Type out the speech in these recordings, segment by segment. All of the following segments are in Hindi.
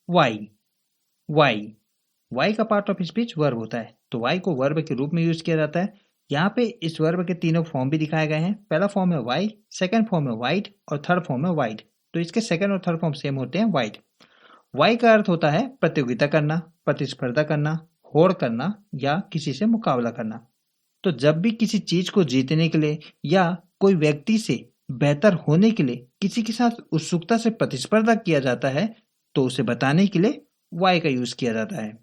वाई। वाई वाई का पार्ट ऑफ स्पीच वर्ब होता है, तो वाई को वर्ब के रूप में यूज किया जाता है। यहाँ पे इस वर्ब के तीनों फॉर्म भी दिखाए गए हैं। पहला फॉर्म है वाई, सेकंड फॉर्म है वाइड और थर्ड फॉर्म है वाइड। तो इसके सेकंड और थर्ड फॉर्म सेम होते हैं, वाइड। वाई का अर्थ होता है प्रतियोगिता करना, प्रतिस्पर्धा करना, होड़ करना या किसी से मुकाबला करना। तो जब भी किसी चीज को जीतने के लिए या कोई व्यक्ति से बेहतर होने के लिए किसी के साथ उत्सुकता से प्रतिस्पर्धा किया जाता है, तो उसे बताने के लिए वाई का यूज किया जाता है।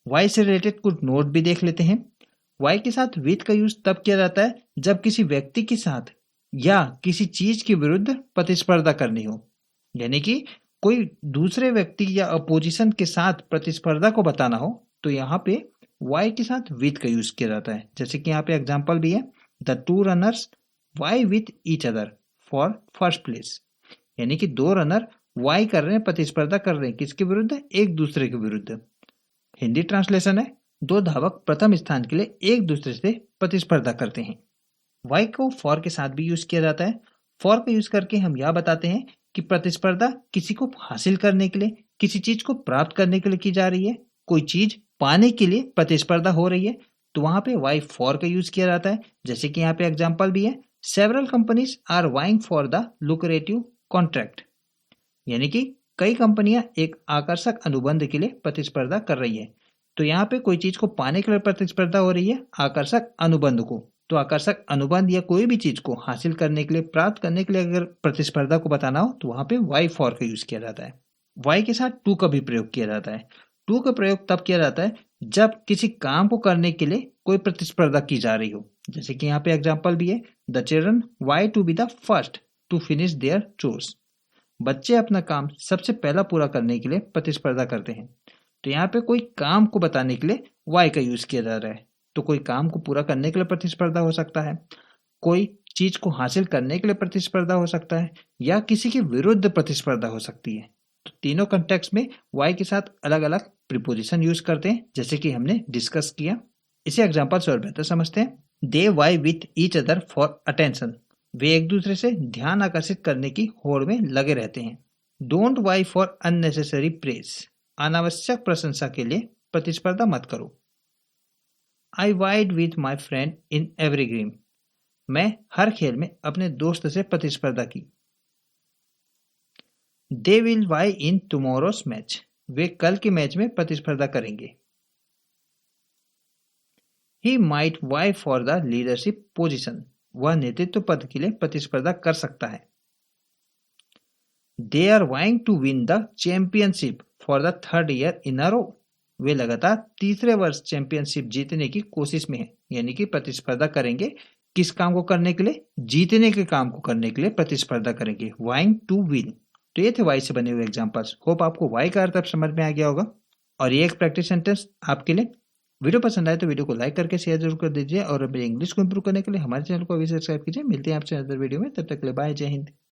वाई से रिलेटेड कुछ नोट भी देख लेते हैं। वाई के साथ विथ का यूज तब किया जाता है जब किसी व्यक्ति के साथ या किसी चीज के विरुद्ध प्रतिस्पर्धा करनी हो, यानी कि कोई दूसरे व्यक्ति या अपोजिशन के साथ प्रतिस्पर्धा को बताना हो, तो यहाँ पे वाई के साथ विथ का यूज किया जाता है। जैसे कि यहाँ पे एग्जांपल भी है, the two runners vie with each other for first place, यानी कि दो रनर वाई कर रहे हैं, प्रतिस्पर्धा कर रहे हैं, किसके विरुद्ध? एक दूसरे के विरुद्ध। हिंदी ट्रांसलेशन है, दो धावक प्रथम स्थान के लिए एक दूसरे से प्रतिस्पर्धा करते हैं। वाई को फॉर के साथ भी यूज किया जाता है। फॉर का यूज करके हम यह बताते हैं कि प्रतिस्पर्धा किसी को हासिल करने के लिए, किसी चीज को प्राप्त करने के लिए की जा रही है, कोई चीज पाने के लिए प्रतिस्पर्धा हो रही है, तो वहां पे वाई फॉर का यूज किया जाता है। जैसे कि यहाँ पे एग्जाम्पल भी है, several companies are vying for the lucrative contract, यानी कि कई कंपनियां एक आकर्षक अनुबंध के लिए प्रतिस्पर्धा कर रही है। तो यहाँ पे कोई चीज को पाने के लिए प्रतिस्पर्धा हो रही है, आकर्षक अनुबंध को। तो आकर्षक अनुबंध या कोई भी चीज को हासिल करने के लिए, प्राप्त करने के लिए अगर प्रतिस्पर्धा को बताना हो, तो वहां पे वाई फॉर का यूज किया जाता है। वाई के साथ टू का भी प्रयोग किया जाता है। टू का प्रयोग तब किया जाता है जब किसी काम को करने के लिए कोई प्रतिस्पर्धा की जा रही हो। जैसे कि यहाँ पे एग्जाम्पल भी है, the children vie to be the first to finish their chores, बच्चे अपना काम सबसे पहला पूरा करने के लिए प्रतिस्पर्धा करते हैं। तो यहाँ पे कोई काम को बताने के लिए वाई का यूज किया जा रहा है। तो कोई काम को पूरा करने के लिए प्रतिस्पर्धा हो सकता है, कोई चीज को हासिल करने के लिए प्रतिस्पर्धा हो सकता है, या किसी के विरुद्ध प्रतिस्पर्धा हो सकती है। तो तीनों कंटेक्स्ट में वाई के साथ अलग अलग प्रीपोजिशन यूज करते हैं, जैसे कि हमने डिस्कस किया। इसे एग्जाम्पल से और बेहतर समझते हैं। They vie with each other for attention, वे एक दूसरे से ध्यान आकर्षित करने की होड़ में लगे रहते हैं। Don't vie for unnecessary praise, अनावश्यक प्रशंसा के लिए प्रतिस्पर्धा मत करो। I vied with my friend in every game, मैं हर खेल में अपने दोस्त से प्रतिस्पर्धा की। They will vie in tomorrow's match, वे कल के मैच में प्रतिस्पर्धा करेंगे। He might vie for the leadership position, वह नेतृत्व पद के लिए प्रतिस्पर्धा कर सकता है। They are vying to win the championship for the third year in अ रो, वे लगातार तीसरे वर्ष चैंपियनशिप जीतने की कोशिश में है, यानी कि प्रतिस्पर्धा करेंगे। किस काम को करने के लिए? जीतने के काम को करने के लिए प्रतिस्पर्धा करेंगे, वाइंग टू विन। तो ये थे वाई से बने हुए एग्जांपल्स। होप आपको वाई का अर्थ अब समझ में आ गया होगा। और ये एक प्रैक्टिस सेंटेंस आपके लिए। वीडियो पसंद आए तो वीडियो को लाइक करके शेयर जरूर कर दीजिए, और मेरी इंग्लिश को इंप्रूव करने के लिए हमारे चैनल को अभी सब्सक्राइब कीजिए। मिलते हैं आपसे अदर वीडियो में, तब तक के लिए बाय, जय हिंद।